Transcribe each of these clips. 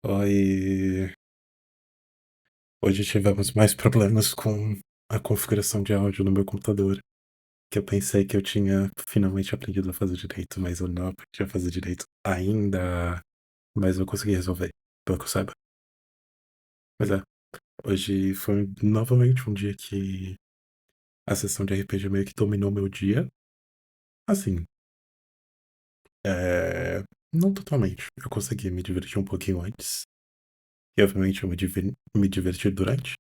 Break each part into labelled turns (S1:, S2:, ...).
S1: Oi, hoje tivemos mais problemas com a configuração de áudio no meu computador, que eu pensei que eu tinha finalmente aprendido a fazer direito, mas eu não aprendi a fazer direito ainda, mas eu consegui resolver, pelo que eu saiba. Mas hoje foi novamente um dia que a sessão de RPG meio que dominou meu dia. Assim, não totalmente. Eu consegui me divertir um pouquinho antes, e obviamente eu me diverti durante.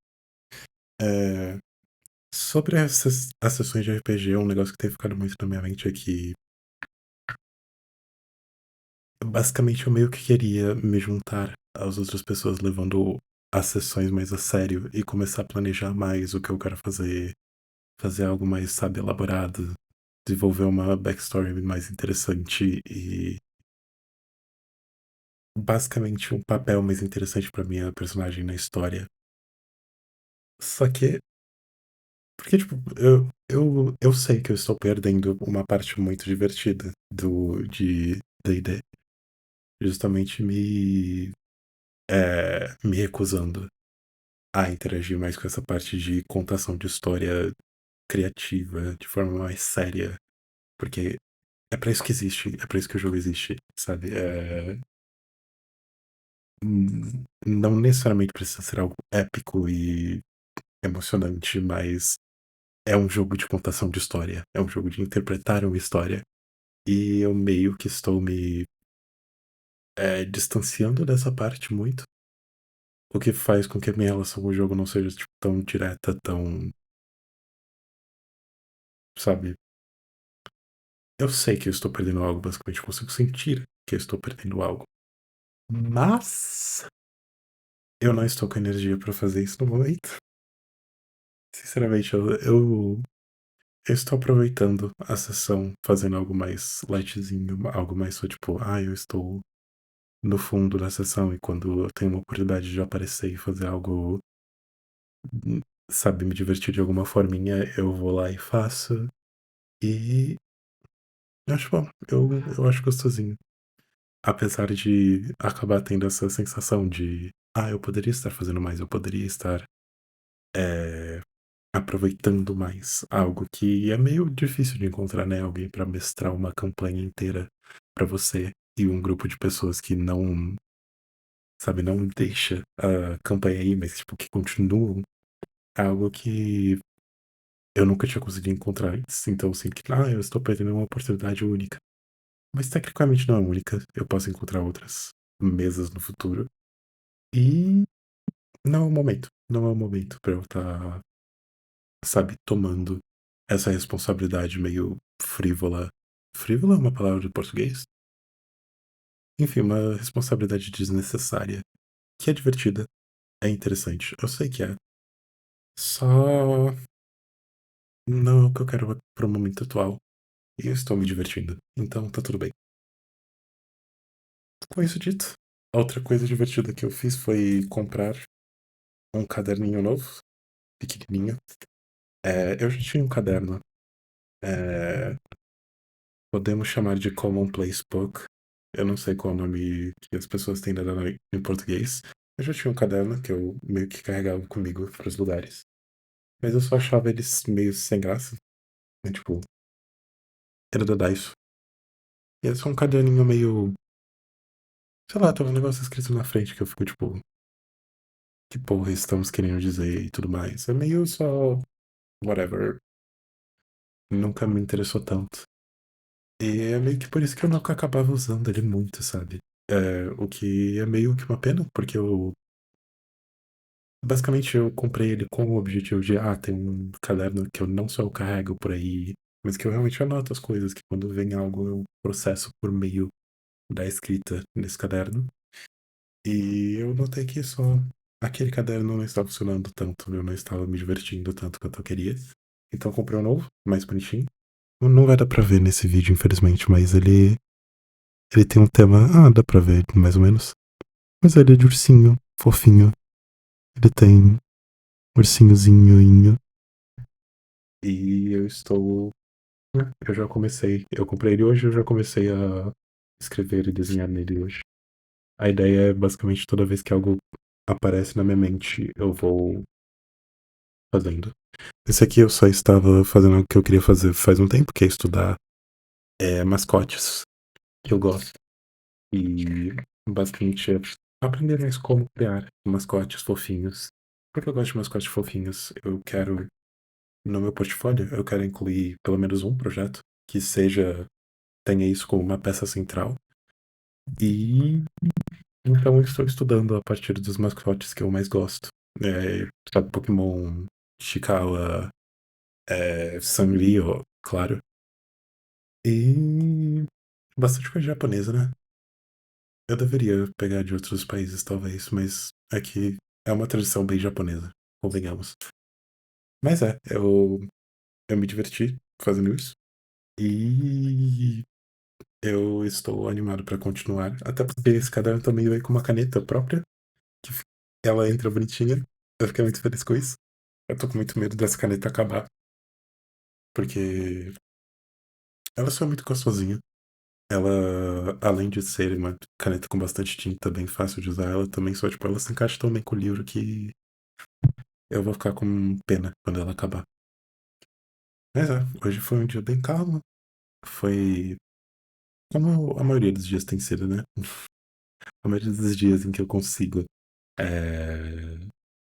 S1: É, Sobre as sessões de RPG, um negócio que tem ficado muito na minha mente é que basicamente eu meio que queria me juntar às outras pessoas levando as sessões mais a sério e começar a planejar mais o que eu quero fazer, fazer algo mais, sabe, elaborado, desenvolver uma backstory mais interessante e basicamente um papel mais interessante pra minha personagem na história. Só que, porque, tipo, eu sei que eu estou perdendo uma parte muito divertida de D&D, justamente me recusando a interagir mais com essa parte de contação de história criativa, de forma mais séria, porque é pra isso que existe, é pra isso que o jogo existe, sabe? Não necessariamente precisa ser algo épico e emocionante, mas é um jogo de contação de história, é um jogo de interpretar uma história. E eu meio que estou me distanciando dessa parte muito, o que faz com que a minha relação com o jogo não seja tipo, tão direta, tão, sabe? Eu sei que eu estou perdendo algo, basicamente eu consigo sentir que eu estou perdendo algo. Mas eu não estou com energia pra fazer isso no momento. Sinceramente, eu estou aproveitando a sessão, fazendo algo mais lightzinho, algo mais só tipo, eu estou no fundo da sessão e quando eu tenho uma oportunidade de aparecer e fazer algo, sabe, me divertir de alguma forminha, eu vou lá e faço. E eu acho bom, eu acho gostosinho. Apesar de acabar tendo essa sensação de, eu poderia estar fazendo mais, eu poderia estar é, aproveitando mais algo que é meio difícil de encontrar, né? Alguém para mestrar uma campanha inteira para você e um grupo de pessoas que não, sabe, não deixa a campanha aí, mas tipo, que continuam. É algo que eu nunca tinha conseguido encontrar antes, então eu sinto que, eu estou perdendo uma oportunidade única. Mas tecnicamente não é única, eu posso encontrar outras mesas no futuro. E não é o momento. Não é o momento pra eu estar, sabe, tomando essa responsabilidade meio frívola. Frívola é uma palavra de português? Enfim, uma responsabilidade desnecessária. Que é divertida, é interessante. Eu sei que é. Só não é o que eu quero pro momento atual. E eu estou me divertindo. Então tá tudo bem. Com isso dito, outra coisa divertida que eu fiz foi comprar um caderninho novo, pequenininho. Eu já tinha um caderno. É, Podemos chamar de Commonplace Book. Eu não sei qual é o nome que as pessoas têm dado em português. Eu já tinha um caderno que eu meio que carregava comigo para os lugares. Mas eu só achava eles meio sem graça. Né? Tipo, era da Daiso. E é só um caderninho meio. Sei lá, tem um negócio escrito na frente que eu fico tipo. Que porra estamos querendo dizer e tudo mais. É meio só. Whatever. Nunca me interessou tanto. E é meio que por isso que eu nunca acabava usando ele muito, sabe? O que é meio que uma pena, porque eu. Basicamente eu comprei ele com o objetivo de, tem um caderno que eu não só carrego por aí, mas que eu realmente anoto as coisas, que quando vem algo eu processo por meio da escrita nesse caderno. E eu notei que só aquele caderno não estava funcionando tanto, eu não estava me divertindo tanto quanto eu queria. Então eu comprei um novo, mais bonitinho. Não vai dar pra ver nesse vídeo, infelizmente, mas ele tem um tema. Dá pra ver, mais ou menos. Mas ele é de ursinho, fofinho. Ele tem ursinhozinho. E eu estou. Eu já comecei. Eu comprei ele hoje, eu já comecei a escrever e desenhar nele hoje. A ideia é basicamente toda vez que algo aparece na minha mente, eu vou fazendo. Esse aqui eu só estava fazendo o que eu queria fazer faz um tempo, que é estudar mascotes, que eu gosto. E basicamente é aprender mais como criar mascotes fofinhos. Porque eu gosto de mascotes fofinhos, eu quero, no meu portfólio, eu quero incluir pelo menos um projeto que tenha isso como uma peça central. E então eu estou estudando a partir dos mascotes que eu mais gosto. Sabe, Pokémon, Chikawa, Sanrio, claro. E bastante coisa japonesa, né? Eu deveria pegar de outros países, talvez, mas aqui é uma tradição bem japonesa, convenhamos. Mas eu me diverti fazendo isso. E eu estou animado para continuar. Até porque esse caderno também veio com uma caneta própria, que ela entra bonitinha. Eu fiquei muito feliz com isso. Eu tô com muito medo dessa caneta acabar, porque ela só é muito gostosinha. Ela, além de ser uma caneta com bastante tinta, bem fácil de usar, ela também só, tipo, ela se encaixa tão bem com o livro que eu vou ficar com pena quando ela acabar. Mas hoje foi um dia bem calmo. Foi como a maioria dos dias tem sido, né? A maioria dos dias em que eu consigo é,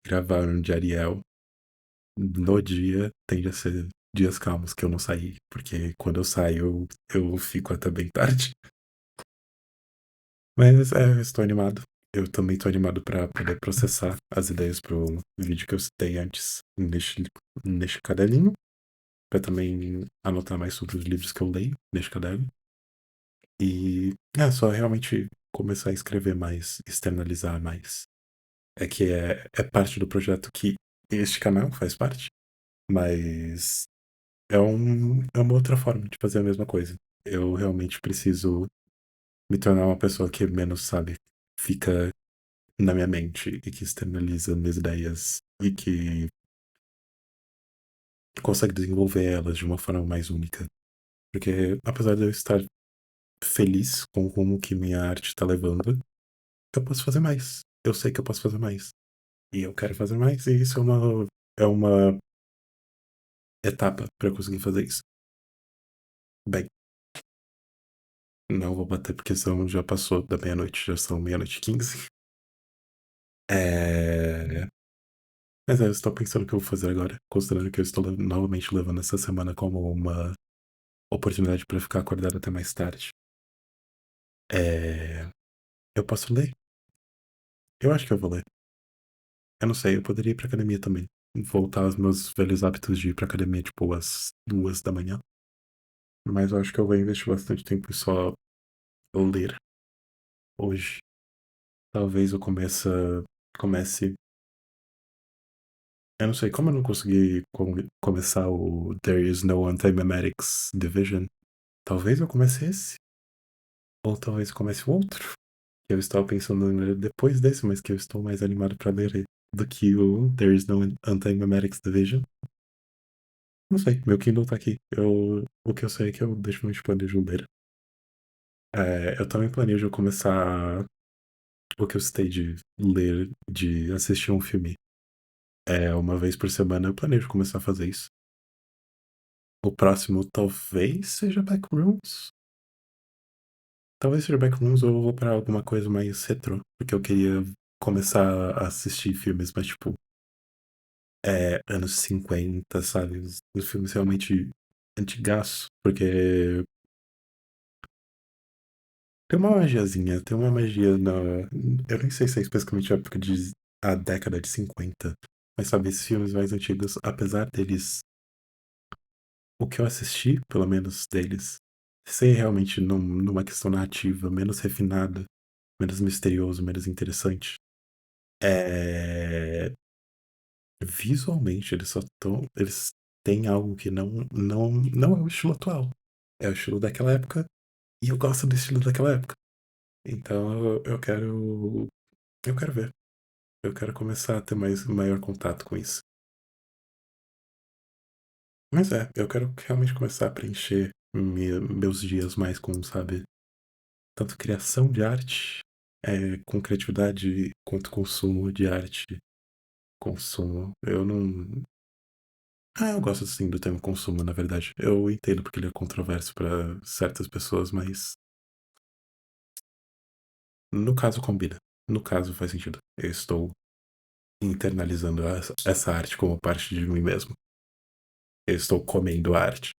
S1: gravar um de Ariel no dia tende a ser dias calmos que eu não saí, porque quando eu saio eu fico até bem tarde. Mas eu estou animado. Eu também estou animado para poder processar as ideias pro vídeo que eu citei antes neste caderninho, para também anotar mais sobre os livros que eu leio neste caderno. E é só realmente começar a escrever mais, externalizar mais. É parte do projeto que este canal faz parte, mas é uma outra forma de fazer a mesma coisa. Eu realmente preciso me tornar uma pessoa que menos, sabe, fica na minha mente e que externaliza minhas ideias e que consegue desenvolver elas de uma forma mais única. Porque apesar de eu estar feliz com o rumo que minha arte está levando, eu posso fazer mais. Eu sei que eu posso fazer mais. E eu quero fazer mais, e isso é uma etapa para eu conseguir fazer isso. Bem, não vou bater porque já passou da meia-noite, já são meia-noite e 15. É... Mas eu estou pensando o que eu vou fazer agora, considerando que eu estou novamente levando essa semana como uma oportunidade para ficar acordado até mais tarde. É... Eu posso ler? Eu acho que eu vou ler. Eu não sei, eu poderia ir pra academia também. Voltar aos meus velhos hábitos de ir pra academia, tipo, às 2 da manhã. Mas eu acho que eu vou investir bastante tempo em só ler hoje. Talvez eu comece. Eu não sei, como eu não consegui começar o There is no Anti-Memetics Division, talvez eu comece esse. Ou talvez eu comece o outro. Eu estava pensando em ler depois desse, mas que eu estou mais animado pra ler do que o There is no Anti-Memetics Division. Não sei, meu Kindle tá aqui. O que eu sei é que eu deixo no planejo ler. Eu também planejo começar o que eu citei de ler, de assistir um filme. Uma vez por semana eu planejo começar a fazer isso. O próximo talvez seja Backrooms. Talvez seja Backrooms ou eu vou pra alguma coisa mais retrô. Porque eu queria começar a assistir filmes, mas tipo, anos 50, sabe? Os filmes realmente antigaços. Porque tem uma magiazinha, tem uma magia na. Eu nem sei se é especificamente a década de 50. Mas sabe, esses filmes mais antigos, apesar deles. O que eu assisti, pelo menos deles, ser realmente numa questão narrativa menos refinada, menos misterioso, menos interessante. É... Visualmente, eles só estão. Eles têm algo que não é o estilo atual. É o estilo daquela época, e eu gosto do estilo daquela época. Então eu quero. Eu quero ver. Eu quero começar a ter maior contato com isso. Mas eu quero realmente começar a preencher meus dias mais com, sabe, tanto criação de arte, com criatividade quanto consumo de arte. Consumo. Eu não. Ah, eu gosto sim do termo consumo, na verdade. Eu entendo porque ele é controverso para certas pessoas, mas no caso combina. No caso faz sentido. Eu estou internalizando essa arte como parte de mim mesmo. Eu estou comendo a arte.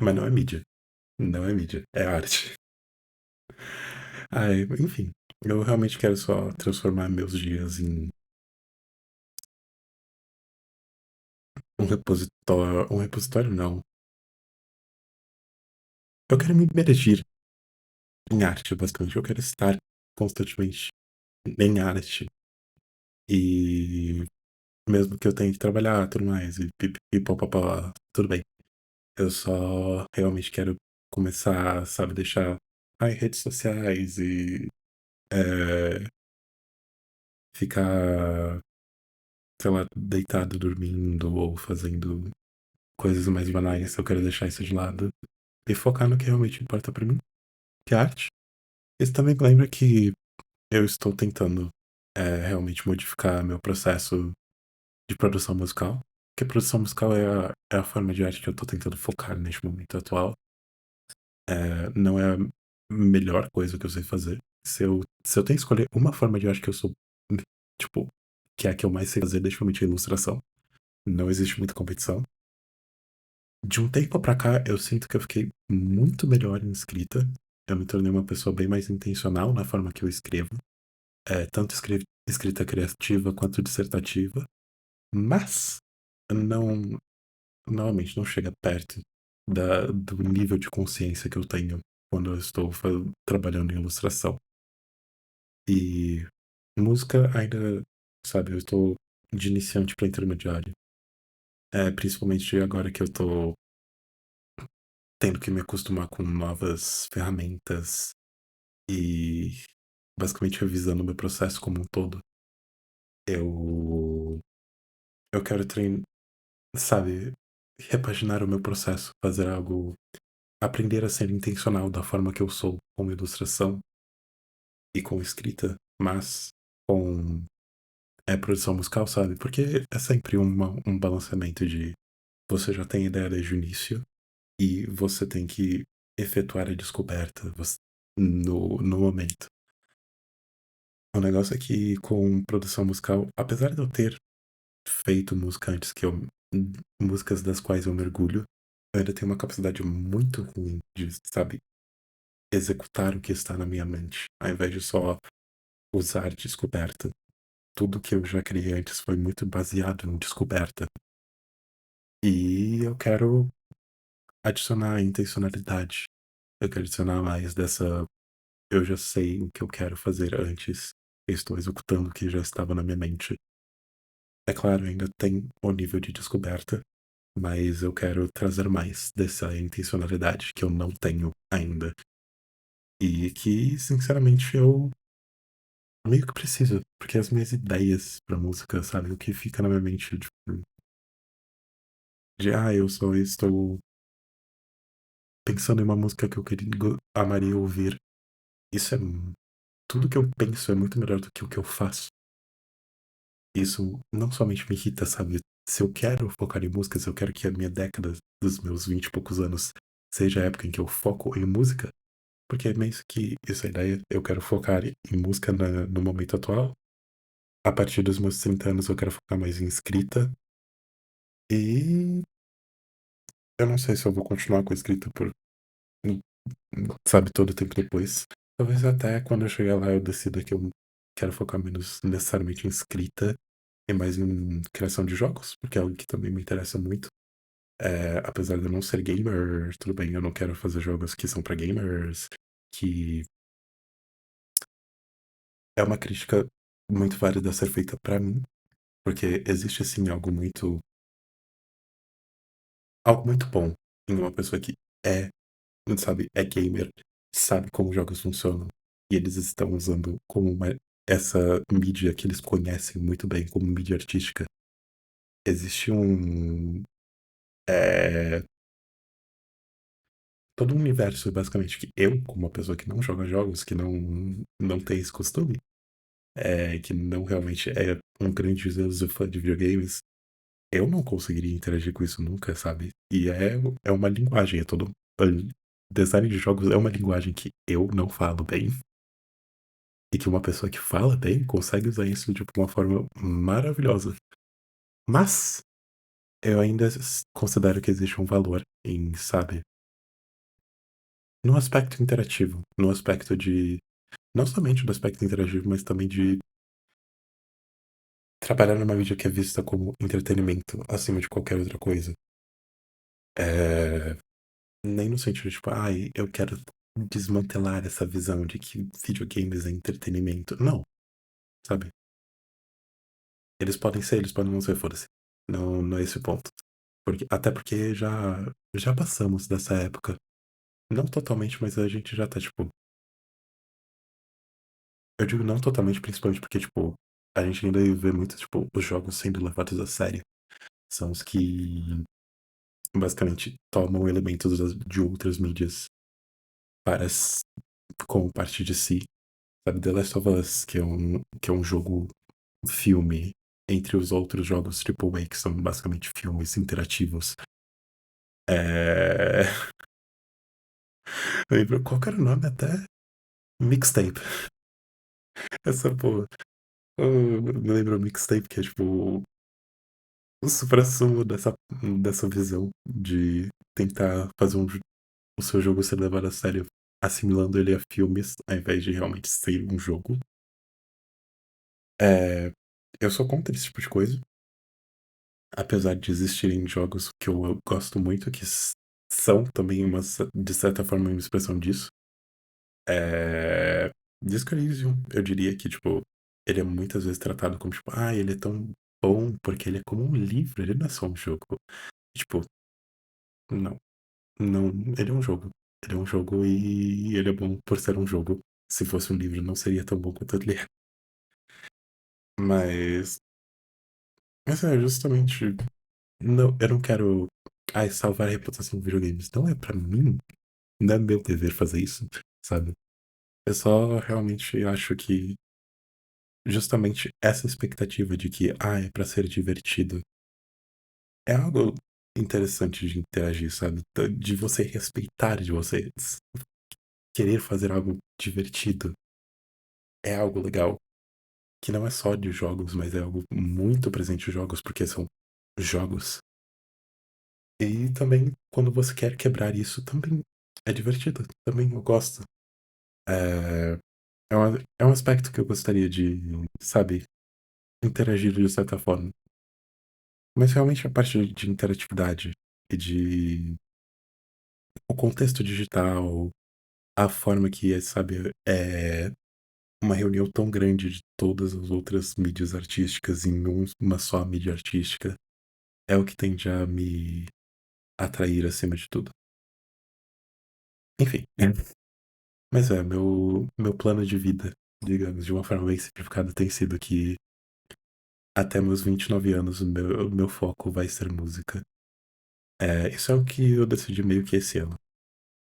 S1: Mas não é mídia. Não é mídia. É arte. Ai, enfim. Eu realmente quero só transformar meus dias em um repositório. Um repositório, não. Eu quero me imergir em arte, basicamente. Eu quero estar constantemente em arte. E mesmo que eu tenha que trabalhar, tudo mais, e pipipipopopó, tudo bem. Eu só realmente quero começar, sabe, deixar redes sociais e é, ficar, sei lá, deitado, dormindo ou fazendo coisas mais banais. Eu quero deixar isso de lado e focar no que realmente importa pra mim, que é arte. Isso também lembra que eu estou tentando realmente modificar meu processo de produção musical. Porque produção musical é a forma de arte que eu tô tentando focar neste momento atual. Não é a melhor coisa que eu sei fazer. Se eu tenho que escolher uma forma de arte que eu sou, tipo, que é a que eu mais sei fazer, definitivamente é ilustração. Não existe muita competição. De um tempo pra cá, eu sinto que eu fiquei muito melhor em escrita. Eu me tornei uma pessoa bem mais intencional na forma que eu escrevo. Tanto escrita criativa quanto dissertativa. Mas não, novamente, não chega perto do nível de consciência que eu tenho quando eu estou trabalhando em ilustração. E música ainda, sabe, eu estou de iniciante para intermediário. Principalmente agora que eu tô tendo que me acostumar com novas ferramentas e basicamente revisando o meu processo como um todo. Eu, eu quero treinar, sabe, repaginar o meu processo, fazer algo, aprender a ser intencional da forma que eu sou com ilustração e com escrita, mas com produção musical, sabe? Porque é sempre um balanceamento de você já tem ideia desde o início e você tem que efetuar a descoberta no momento. O negócio é que com produção musical, apesar de eu ter feito música antes músicas das quais eu mergulho, eu ainda tenho uma capacidade muito ruim de, sabe, executar o que está na minha mente, ao invés de só usar descoberta. Tudo que eu já criei antes foi muito baseado em descoberta. E eu quero adicionar intencionalidade. Eu quero adicionar mais dessa. Eu já sei o que eu quero fazer antes. Eu estou executando o que já estava na minha mente. É claro, ainda tem o nível de descoberta, mas eu quero trazer mais dessa intencionalidade que eu não tenho ainda. E que, sinceramente, eu meio que preciso, porque as minhas ideias pra música, sabe? O que fica na minha mente, tipo, eu só estou pensando em uma música que eu queria, amaria ouvir. Isso é. Tudo que eu penso é muito melhor do que o que eu faço. Isso não somente me irrita, sabe? Se eu quero focar em música, se eu quero que a minha década dos meus 20 e poucos anos seja a época em que eu foco em música, porque é meio que isso é a ideia. Eu quero focar em música no momento atual. A partir dos meus 30 anos eu quero focar mais em escrita. E eu não sei se eu vou continuar com a escrita por, sabe, todo o tempo depois. Talvez até quando eu chegar lá eu decida que eu quero focar menos necessariamente em escrita e mais em criação de jogos, porque é algo que também me interessa muito. Apesar de eu não ser gamer, tudo bem, eu não quero fazer jogos que são pra gamers, que é uma crítica muito válida a ser feita pra mim, porque existe assim algo muito bom em uma pessoa que é, sabe, é gamer, sabe como jogos funcionam, e eles estão usando como essa mídia que eles conhecem muito bem como mídia artística. Existe um todo um universo, basicamente, que eu, como uma pessoa que não joga jogos, que não tem esse costume, que não realmente é um grande fã de videogames, eu não conseguiria interagir com isso nunca, sabe? E é uma linguagem, é todo. Design de jogos é uma linguagem que eu não falo bem. E que uma pessoa que fala bem consegue usar isso de uma forma maravilhosa. Mas eu ainda considero que existe um valor em, sabe, no aspecto interativo, no aspecto de. Não somente do aspecto interativo, mas também de trabalhar numa mídia que é vista como entretenimento acima de qualquer outra coisa. É, nem no sentido de, tipo, ai, eu quero desmantelar essa visão de que videogames é entretenimento. Não, sabe? Eles podem ser, eles podem não ser, foda-se. Não, não é esse o ponto. Até porque já passamos dessa época. Não totalmente, mas a gente já tá, tipo. Eu digo não totalmente, principalmente porque, tipo, a gente ainda vê muito, tipo, os jogos sendo levados a sério. São os que basicamente tomam elementos de outras mídias para como parte de si. Sabe, The Last of Us, que é um jogo filme, entre os outros jogos AAA, que são basicamente filmes interativos. É... Lembro qual que era o nome até? Mixtape. Essa porra. Eu me lembro mixtape, que é tipo o suprassumo dessa visão de tentar fazer o seu jogo ser levado a sério, assimilando ele a filmes, ao invés de realmente ser um jogo. É, eu sou contra esse tipo de coisa, apesar de existirem jogos que eu gosto muito, que são também, de certa forma, uma expressão disso. É, Disco Elysium, eu diria que, tipo, ele é muitas vezes tratado como, tipo, ele é tão bom porque ele é como um livro, ele não é só um jogo. Tipo, não, não, ele é um jogo. Ele é um jogo e ele é bom por ser um jogo. Se fosse um livro, não seria tão bom quanto ele é. Mas, justamente, não, eu não quero, salvar a reputação de videogames. Não é pra mim, não é meu dever fazer isso, sabe? Eu só realmente acho que justamente essa expectativa de que, é pra ser divertido, é algo interessante de interagir, sabe? De você respeitar, de você querer fazer algo divertido, é algo legal. Que não é só de jogos, mas é algo muito presente em jogos, porque são jogos. E também, quando você quer quebrar isso, também é divertido. Também eu gosto. É, é um aspecto que eu gostaria de, sabe, interagir de certa forma. Mas realmente a parte de interatividade e de o contexto digital, a forma que é, sabe, é uma reunião tão grande de todas as outras mídias artísticas em uma só mídia artística, é o que tende a me atrair acima de tudo. Enfim, mas meu plano de vida, digamos, de uma forma bem simplificada, tem sido que até meus 29 anos o meu foco vai ser música. Isso é o que eu decidi meio que esse ano.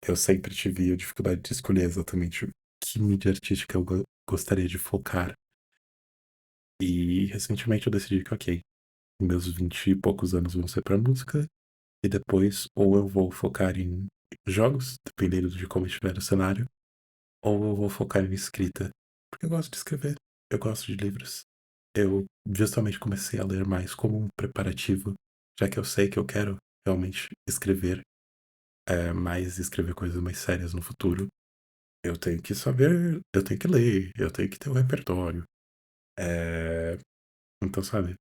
S1: Eu sempre tive a dificuldade de escolher exatamente que mídia artística eu gostaria de focar. E recentemente eu decidi que, ok, meus 20 e poucos anos vão ser pra música, e depois ou eu vou focar em jogos, dependendo de como estiver o cenário, ou eu vou focar em escrita. Porque eu gosto de escrever, eu gosto de livros. Eu justamente comecei a ler mais como um preparativo, já que eu sei que eu quero realmente escrever, mais escrever coisas mais sérias no futuro. Eu tenho que saber, eu tenho que ler, eu tenho que ter um repertório. É, então, sabe,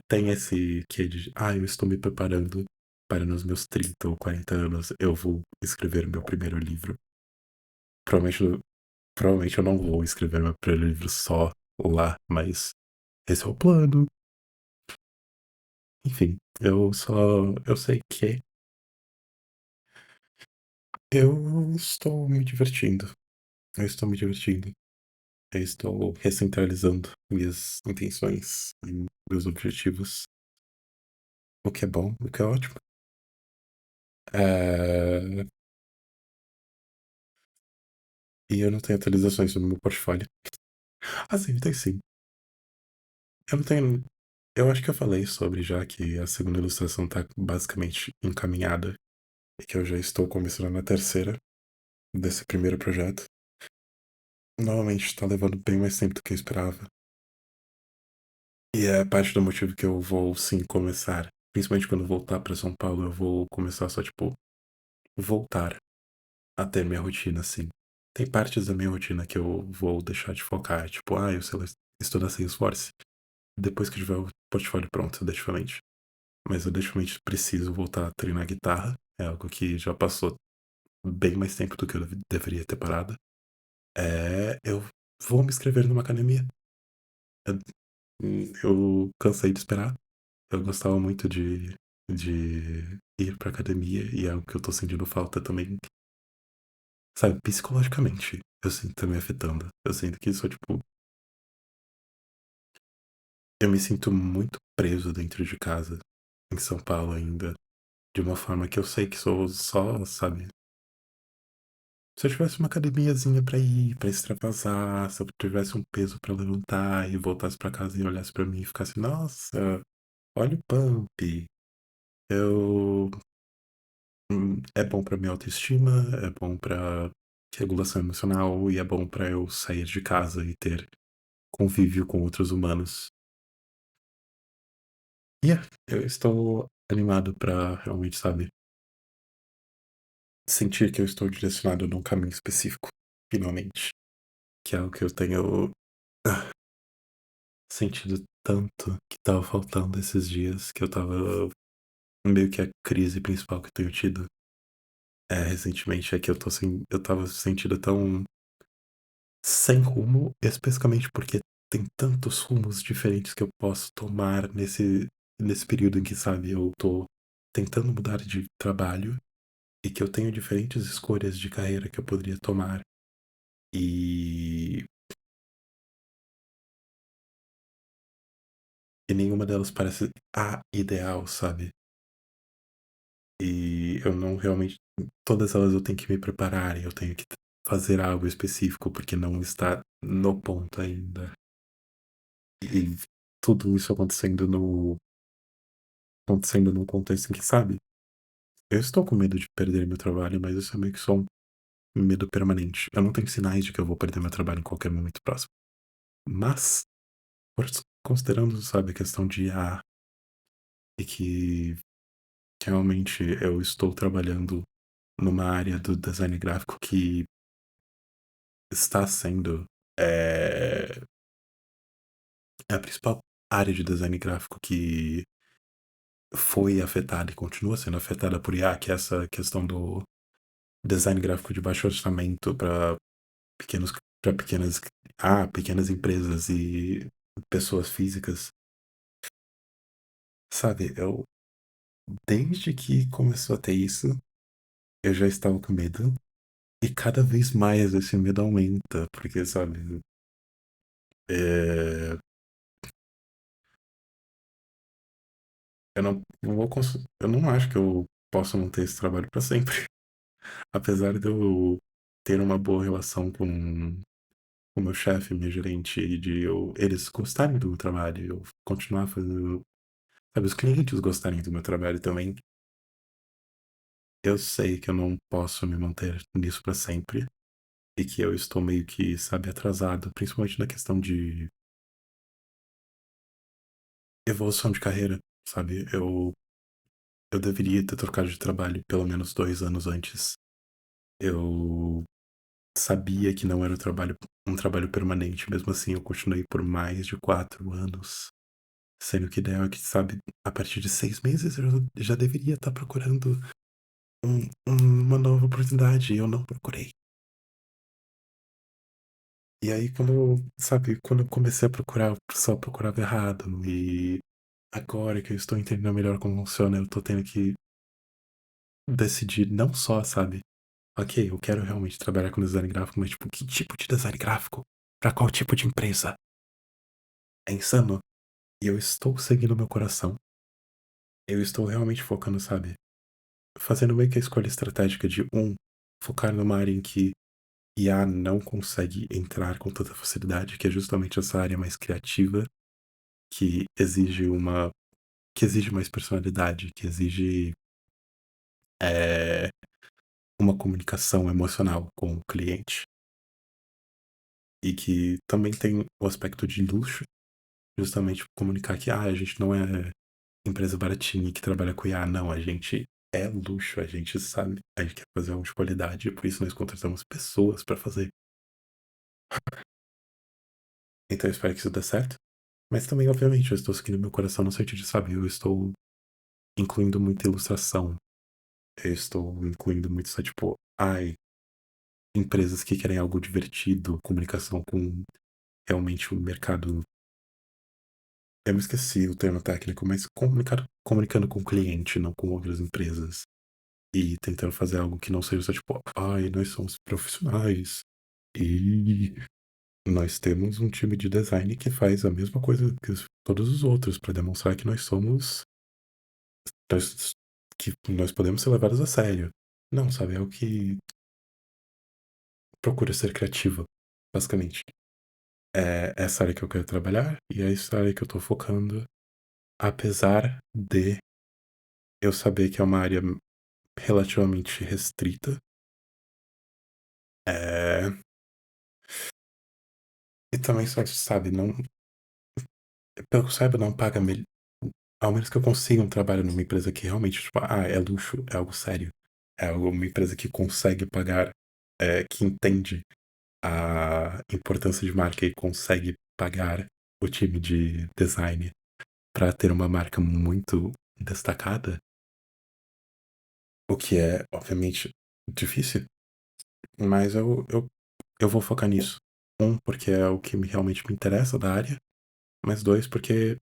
S1: tem esse que de, eu estou me preparando para nos meus 30 ou 40 anos eu vou escrever meu primeiro livro. Provavelmente, provavelmente eu não vou escrever meu primeiro livro só lá, mas esse é o plano. Enfim, eu sei que eu estou me divertindo. Eu estou me divertindo. Eu estou recentralizando minhas intenções e meus objetivos. O que é bom, o que é ótimo. Eh, e eu não tenho atualizações no meu portfólio. Ah, sim, tem sim. Eu não tenho. Eu acho que eu falei sobre já que a segunda ilustração tá basicamente encaminhada e que eu já estou começando na terceira desse primeiro projeto. Novamente tá levando bem mais tempo do que eu esperava. E é parte do motivo que eu vou sim começar. Principalmente quando eu voltar pra São Paulo, eu vou começar só, tipo, voltar a ter minha rotina, assim. Tem partes da minha rotina que eu vou deixar de focar. Tipo, eu sei lá, estudar Salesforce. Depois que tiver o portfólio pronto, definitivamente. Mas eu definitivamente preciso voltar a treinar guitarra. É algo que já passou bem mais tempo do que eu deveria ter parado. Eu vou me inscrever numa academia. Eu, eu cansei de esperar. Eu gostava muito de ir pra academia e é algo que eu tô sentindo falta também, sabe, psicologicamente. Eu sinto que tá me afetando. Eu sinto que isso, tipo, eu me sinto muito preso dentro de casa, em São Paulo ainda, de uma forma que eu sei que sou só, sabe? Se eu tivesse uma academiazinha pra ir, pra extravasar, se eu tivesse um peso pra levantar e voltasse pra casa e olhasse pra mim e ficasse, nossa, olha o pump. Eu É bom pra minha autoestima, é bom pra regulação emocional e é bom pra eu sair de casa e ter convívio com outros humanos. Eu estou animado pra realmente, sabe, sentir que eu estou direcionado num caminho específico, finalmente. Que é o que eu tenho sentido tanto que tava faltando esses dias, que eu tava meio que a crise principal que eu tenho tido recentemente é que eu tava sentindo tão sem rumo, especificamente porque tem tantos rumos diferentes que eu posso tomar nesse período em que, sabe, eu tô tentando mudar de trabalho e que eu tenho diferentes escolhas de carreira que eu poderia tomar e, e nenhuma delas parece a ideal, sabe? E eu não realmente. Todas elas eu tenho que me preparar e eu tenho que fazer algo específico porque não está no ponto ainda. E tudo isso acontecendo num contexto em que, sabe, eu estou com medo de perder meu trabalho, mas isso é meio que só um medo permanente. Eu não tenho sinais de que eu vou perder meu trabalho em qualquer momento próximo. Mas, considerando, sabe, a questão de e que realmente eu estou trabalhando numa área do design gráfico que está sendo é, é a principal área de design gráfico que foi afetada e continua sendo afetada por IA, que é essa questão do design gráfico de baixo orçamento para pequenos para pequenas empresas e pessoas físicas. Sabe, eu desde que começou a ter isso, eu já estava com medo e cada vez mais esse medo aumenta, porque sabe, é, eu não acho que eu possa manter esse trabalho para sempre, apesar de eu ter uma boa relação com o meu chefe, minha gerente, e eles gostarem do meu trabalho, eu continuar fazendo, sabe, os clientes gostarem do meu trabalho também. Eu sei que eu não posso me manter nisso pra sempre e que eu estou meio que, sabe, atrasado, principalmente na questão de evolução de carreira, sabe? Eu deveria ter trocado de trabalho pelo menos 2 anos antes. Eu sabia que não era um trabalho permanente, mesmo assim eu continuei por mais de 4 anos. Sendo que ideal é que, sabe, a partir de 6 meses eu já deveria estar procurando uma nova oportunidade e eu não procurei. E aí, quando eu comecei a procurar, eu só procurava errado. E agora que eu estou entendendo melhor como funciona, eu tô tendo que decidir não só, sabe? Ok, eu quero realmente trabalhar com design gráfico, mas tipo, que tipo de design gráfico? Pra qual tipo de empresa? É insano. E eu estou seguindo meu coração. Eu estou realmente focando, sabe? fazendo meio que a escolha estratégica de, focar numa área em que IA não consegue entrar com tanta facilidade, que é justamente essa área mais criativa, que exige uma que exige mais personalidade, que exige é, uma comunicação emocional com o cliente. E que também tem o aspecto de luxo, justamente comunicar que a gente não é empresa baratinha que trabalha com IA, não, a gente é luxo, a gente sabe, a gente quer fazer algo de qualidade, por isso nós contratamos pessoas para fazer. Então eu espero que isso dê certo. Mas também, obviamente, eu estou seguindo meu coração no sentido de, sabe, eu estou incluindo muita ilustração. Eu estou incluindo muito só, tipo, empresas que querem algo divertido, comunicação com realmente o mercado. Eu me esqueci o termo técnico, mas comunicando com o cliente, não com outras empresas. E tentando fazer algo que não seja só tipo, nós somos profissionais. E nós temos um time de design que faz a mesma coisa que todos os outros, para demonstrar que nós, que nós podemos ser levados a sério. Não, sabe? É o que procura ser criativo, basicamente. É essa área que eu quero trabalhar e é essa área que eu tô focando, apesar de eu saber que é uma área relativamente restrita. É... E também só, sabe, não. Pelo que eu saiba, não paga. Ao menos que eu consiga um trabalho numa empresa que realmente, tipo, é luxo, é algo sério. É uma empresa que consegue pagar, que entende a importância de marca e consegue pagar o time de design para ter uma marca muito destacada, o que é, obviamente, difícil, mas eu vou focar nisso. Porque é o que realmente me interessa da área, mas dois, porque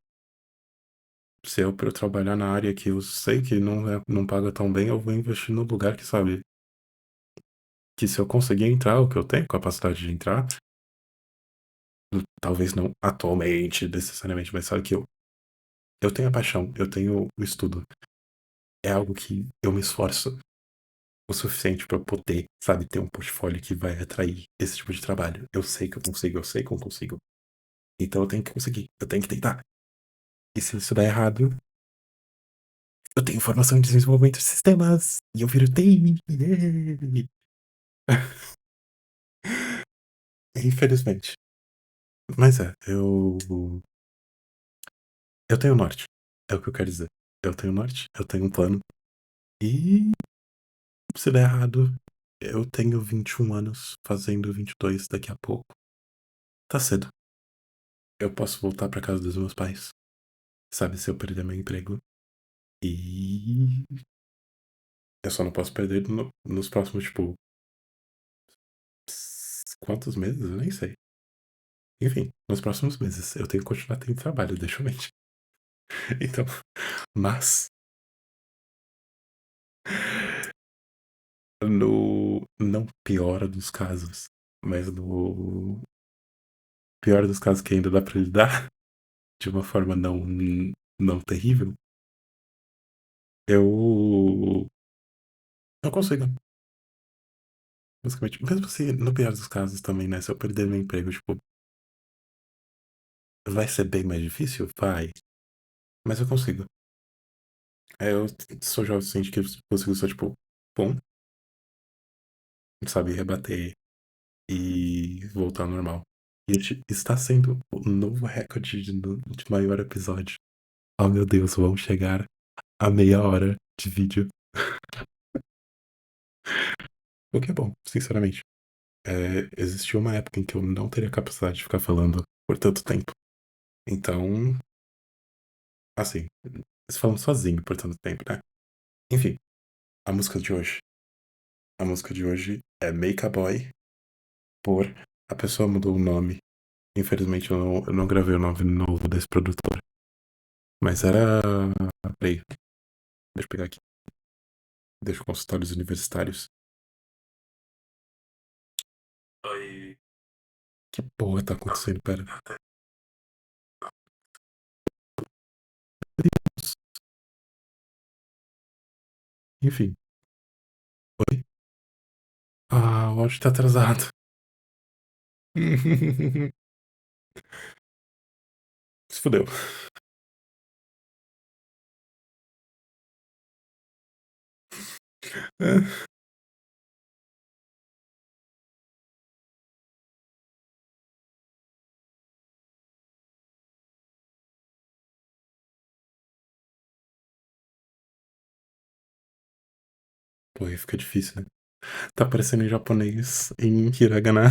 S1: se eu pra eu trabalhar na área que eu sei que não paga tão bem, eu vou investir no lugar que, sabe, que se eu conseguir entrar, o que eu tenho capacidade de entrar, talvez não atualmente, necessariamente, mas sabe que eu tenho a paixão, eu tenho o estudo. É algo que eu me esforço o suficiente pra poder, sabe, ter um portfólio que vai atrair esse tipo de trabalho. Eu sei que eu consigo, eu sei que eu consigo. Então eu tenho que conseguir, eu tenho que tentar. E se isso der errado, eu tenho formação em desenvolvimento de sistemas e eu viro TI. Yeah. Infelizmente. Mas eu tenho norte. É o que eu quero dizer. Eu tenho norte, eu tenho um plano. E se der errado, eu tenho 21 anos, fazendo 22 daqui a pouco. Tá cedo. Eu posso voltar pra casa dos meus pais. Sabe, se eu perder meu emprego. E eu só não posso perder nos próximos, tipo, quantos meses? Eu nem sei. Enfim, nos próximos meses. Eu tenho que continuar tendo trabalho, deixa eu mentir. Então, mas no não pior dos casos, mas no pior dos casos que ainda dá pra lidar de uma forma não terrível, eu consigo. Basicamente, mesmo assim, no pior dos casos também, né? Se eu perder meu emprego, tipo, vai ser bem mais difícil? Vai. Mas eu consigo. Eu sou jovem o suficiente que eu consigo só, tipo, bom, sabe, rebater e voltar ao normal. E está sendo o novo recorde de maior episódio. Oh meu Deus, vamos chegar a meia hora de vídeo. O que é bom, sinceramente. Existiu uma época em que eu não teria capacidade de ficar falando por tanto tempo. Então, assim, falando sozinho por tanto tempo, né? Enfim, a música de hoje. A música de hoje é Make a Boy, por a pessoa mudou o nome. Infelizmente eu não gravei o nome novo desse produtor. Mas era. Peraí, deixa eu pegar aqui. Deixa eu consultar os universitários. Oi. Que porra tá acontecendo? Pera. Enfim. Oi? Ah, o áudio tá atrasado. Se fudeu. Pô, aí fica difícil, né? Tá aparecendo em japonês, em hiragana.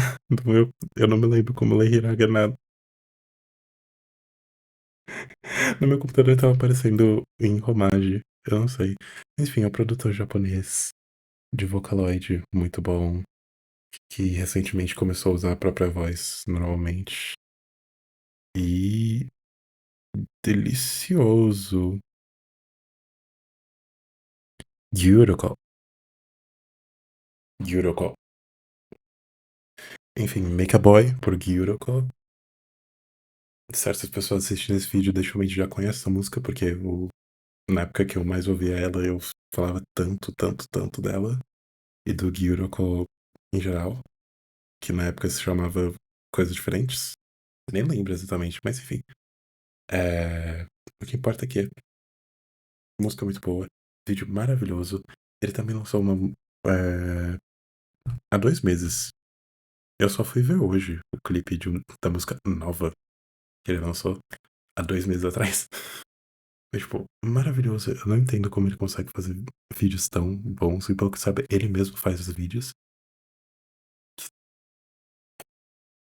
S1: Eu não me lembro como ler hiragana. No meu computador tava aparecendo em Romage. Eu não sei. Enfim, é um produtor japonês de Vocaloid muito bom, que recentemente começou a usar a própria voz normalmente. E delicioso. Gyuroko. Gyuroko. Enfim, Make a Boy por Gyuroko. Certas pessoas assistindo esse vídeo deixam já conhecem essa música, porque na época que eu mais ouvia ela, eu falava tanto, tanto, tanto dela. E do Gyuroko em geral, que na época se chamava Coisas Diferentes. Nem lembro exatamente, mas enfim. É... O que importa é que música muito boa, vídeo maravilhoso. Ele também lançou uma. é, Há 2 meses. Eu só fui ver hoje o clipe da música nova que ele lançou há 2 meses atrás. É, tipo, maravilhoso. Eu não entendo como ele consegue fazer vídeos tão bons. E pelo que sabe, ele mesmo faz os vídeos.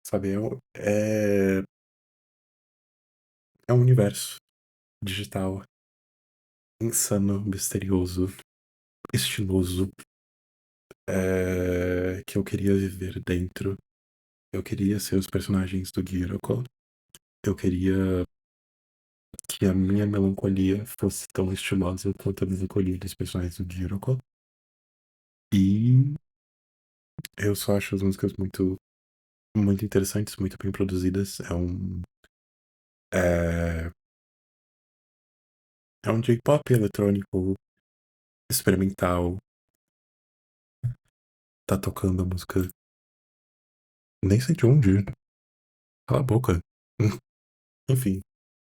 S1: Sabe, é um universo digital insano, misterioso, estiloso, que eu queria viver dentro. Eu queria ser os personagens do Gyroco. Eu queria que a minha melancolia fosse tão estilosa quanto a melancolia dos personagens do Gyroco. E eu só acho as músicas muito, muito interessantes, muito bem produzidas. É, é um J-pop eletrônico experimental. Tá tocando a música. Nem sei de onde. Cala a boca. Enfim.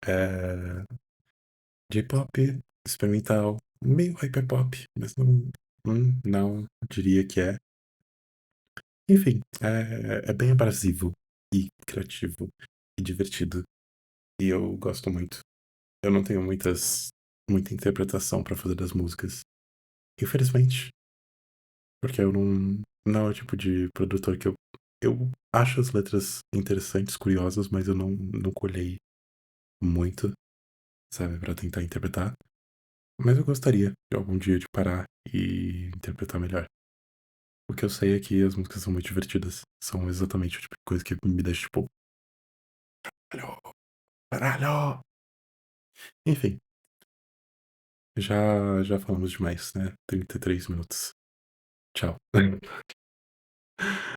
S1: É, J-pop experimental. Meio hyperpop, mas não diria que é. Enfim, é bem abrasivo e criativo e divertido. E eu gosto muito. Eu não tenho muita interpretação pra fazer das músicas. Infelizmente. Porque eu não é o tipo de produtor que eu acho as letras interessantes, curiosas, mas eu não colhei muito, sabe, pra tentar interpretar. Mas eu gostaria de algum dia de parar e interpretar melhor. O que eu sei é que as músicas são muito divertidas. São exatamente o tipo de coisa que me deixa, tipo, caralho, caralho. Enfim, já falamos demais, né? 33 minutos. Tchau.